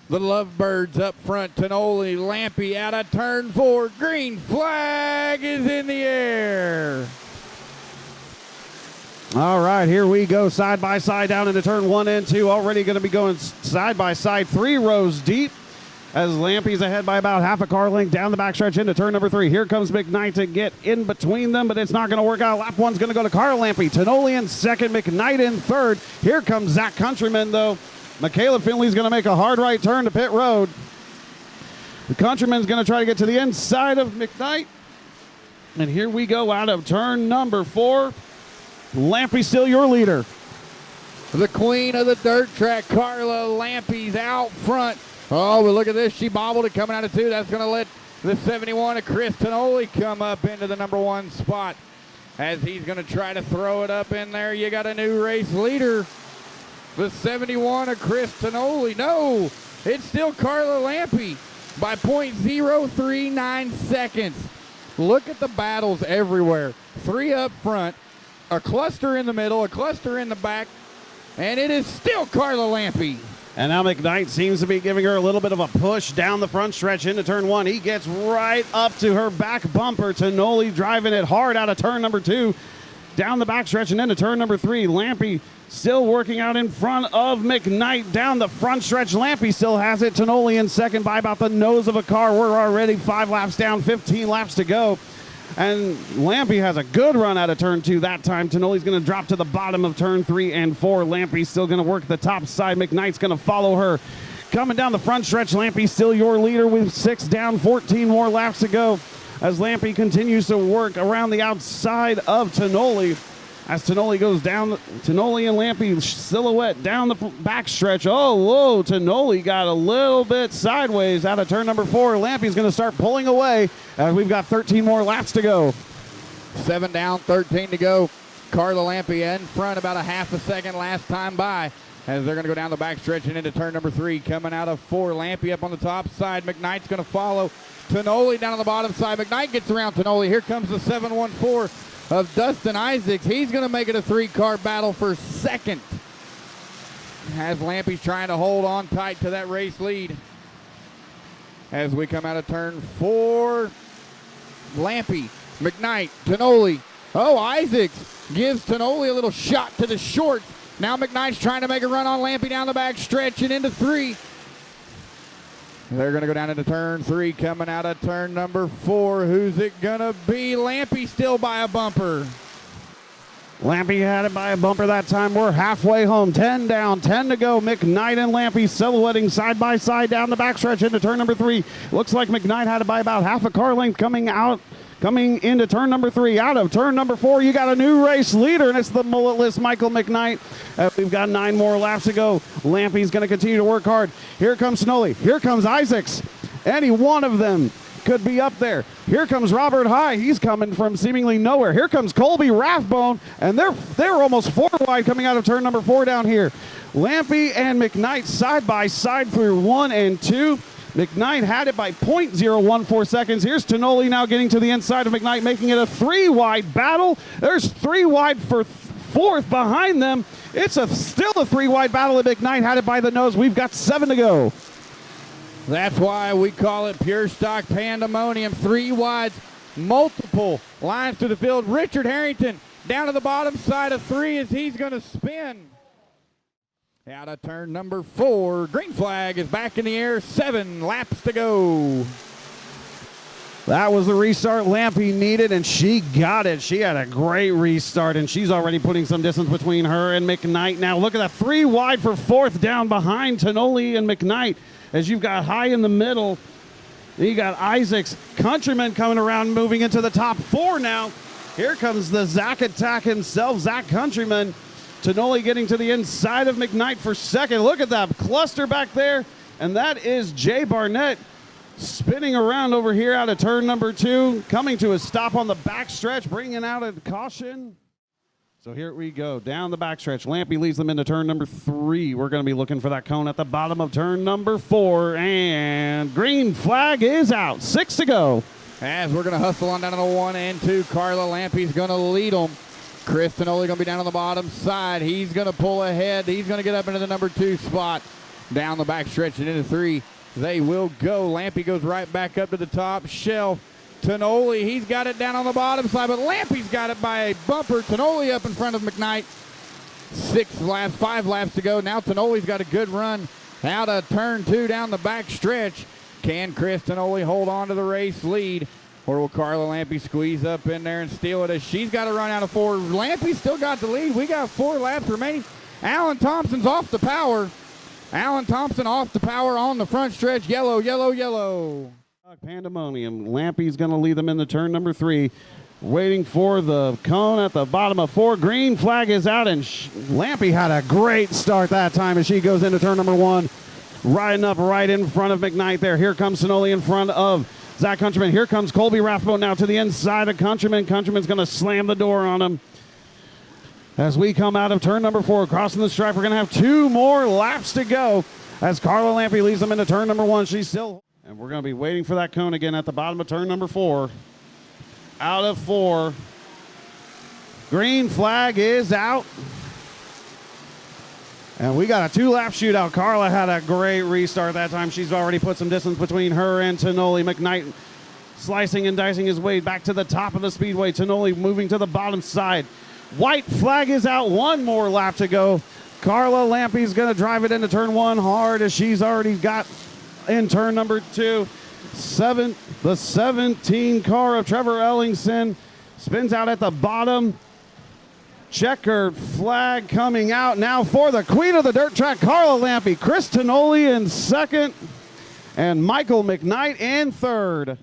The Lovebirds up front. Tonoli, Lampe out of turn 4. Green flag is in the air. All right, here we go side by side down into turn 1 and 2. Already going to be going side by side 3 rows deep as Lampe's ahead by about half a car length down the backstretch into turn number 3. Here comes McKnight to get in between them, but it's not going to work out. Lap 1's going to go to Carl Lampe. Tonoli in second, McKnight in third. Here comes Zach Countryman, though. Michaela Finley's going to make a hard right turn to pit road. The Countryman's going to try to get to the inside of McKnight. And here we go out of turn number 4. Lampe still your leader. The queen of the dirt track, Carla Lampe's out front. Oh, but look at this. She bobbled it coming out of 2. That's going to let the 71 of Chris Tonoli come up into the number 1 spot as he's going to try to throw it up in there. You got a new race leader. The 71 of Chris Tonoli. No, it's still Carla Lampe by 0.039 seconds. Look at the battles everywhere. 3 up front, a cluster in the middle, a cluster in the back, and it is still Carla Lampe. And now McKnight seems to be giving her a little bit of a push down the front stretch into turn 1. He gets right up to her back bumper. Tonoli driving it hard out of turn number 2. Down the backstretch and into turn number 3. Lampe still working out in front of McKnight down the front stretch. Lampe still has it. Tonoli in second by about the nose of a car. We're already 5 laps down, 15 laps to go. And Lampe has a good run out of turn 2 that time. Tonoli's going to drop to the bottom of turn 3 and 4. Lampe's still going to work the top side. McKnight's going to follow her. Coming down the front stretch, Lampe's still your leader with 6 down, 14 more laps to go as Lampe continues to work around the outside of Tonoli. As Tonoli goes down, Tonoli and Lampe silhouette down the back stretch. Oh, whoa, Tonoli got a little bit sideways out of turn number 4. Lampe's going to start pulling away as we've got 13 more laps to go. 7 down, 13 to go. Carla Lampe in front about a half a second last time by as they're going to go down the back stretch and into turn number 3. Coming out of 4, Lampe up on the top side. McKnight's going to follow. Tonoli down on the bottom side. McKnight gets around Tonoli. Here comes the 714 of Dustin Isaacs. He's going to make it a 3-car battle for second as Lampe's trying to hold on tight to that race lead. As we come out of turn 4, Lampe, McKnight, Tonoli. Oh, Isaacs gives Tonoli a little shot to the short. Now McKnight's trying to make a run on Lampe down the back stretch and into 3. They're going to go down into turn 3, coming out of turn number 4. Who's it going to be? Lampe still by a bumper. Lampe had it by a bumper that time. We're halfway home. 10 down, 10 to go. McKnight and Lampe silhouetting side by side down the backstretch into turn number 3. Looks like McKnight had it by about half a car length coming into turn number 3. Out of turn number 4, you got a new race leader, and it's the mulletless Michael McKnight. We've got 9 more laps to go. Lampe's going to continue to work hard. Here comes Tonoli. Here comes Isaacs. Any one of them could be up there. Here comes Robert High. He's coming from seemingly nowhere. Here comes Colby Rathbone, and they're almost 4 wide coming out of turn number 4 down here. Lampe and McKnight side by side through 1 and 2. McKnight had it by 0.014 seconds. Here's Tonoli now getting to the inside of McKnight, making it a 3-wide battle. There's 3 wide for 4th behind them. It's still a 3-wide battle, and McKnight had it by the nose. We've got 7 to go. That's why we call it pure stock pandemonium. 3 wides, multiple lines to the field. Richard Harrington down to the bottom side of 3 as he's going to spin. Out of turn number 4, green flag is back in the air. 7 laps to go. That was the restart Lampe needed, and she got it. She had a great restart, and she's already putting some distance between her and McKnight. Now look at that, 3 wide for 4th down behind Tonoli and McKnight as you've got High in the middle. You got Isaacs, Countryman coming around, moving into the top 4 now. Here comes the Zach Attack himself, Zach Countryman. Tonoli getting to the inside of McKnight for second. Look at that cluster back there. And that is Jay Barnett spinning around over here out of turn number 2, coming to a stop on the backstretch, bringing out a caution. So here we go, down the backstretch. Lampe leads them into turn number 3. We're going to be looking for that cone at the bottom of turn number 4. And green flag is out. 6 to go. As we're going to hustle on down to the 1 and 2. Carla Lampe's going to lead them. Chris Tonoli going to be down on the bottom side. He's going to pull ahead. He's going to get up into the number 2 spot. down the back stretch and into 3. They will go. Lampy goes right back up to the top shelf. Tonoli, he's got it down on the bottom side, but Lampy's got it by a bumper. Tonoli up in front of McKnight. 5 laps to go. Now Tonoli's got a good run out of turn 2 down the back stretch. Can Chris Tonoli hold on to the race lead, or will Carla Lampy squeeze up in there and steal it as she's got to run out of 4? Lampy still got the lead. We got 4 laps remaining. Alan Thompson's off the power. Alan Thompson off the power on the front stretch. Yellow, yellow, yellow. Pandemonium. Lampy's going to lead them into turn number 3. Waiting for the cone at the bottom of 4. Green flag is out, and Lampy had a great start that time as she goes into turn number 1. Riding up right in front of McKnight there. Here comes Tonoli in front of Zach Countryman. Here comes Colby Rathbone now to the inside of Countryman. Countryman's going to slam the door on him. As we come out of turn number 4, crossing the stripe, we're going to have 2 more laps to go as Carla Lampy leads them into turn number 1. She's still, and we're going to be waiting for that cone again at the bottom of turn number 4. Out of 4. Green flag is out. And we got a 2-lap shootout. Carla had a great restart that time. She's already put some distance between her and Tonoli. McKnight slicing and dicing his way back to the top of the speedway. Tonoli moving to the bottom side. White flag is out. 1 more lap to go. Carla Lampy's going to drive it into turn 1 hard as she's already got in turn number 2. The 17 car of Trevor Ellingson spins out at the bottom. Checkered flag coming out now for the queen of the dirt track, Carla Lampy. Chris Tonoli in second and Michael McKnight in third.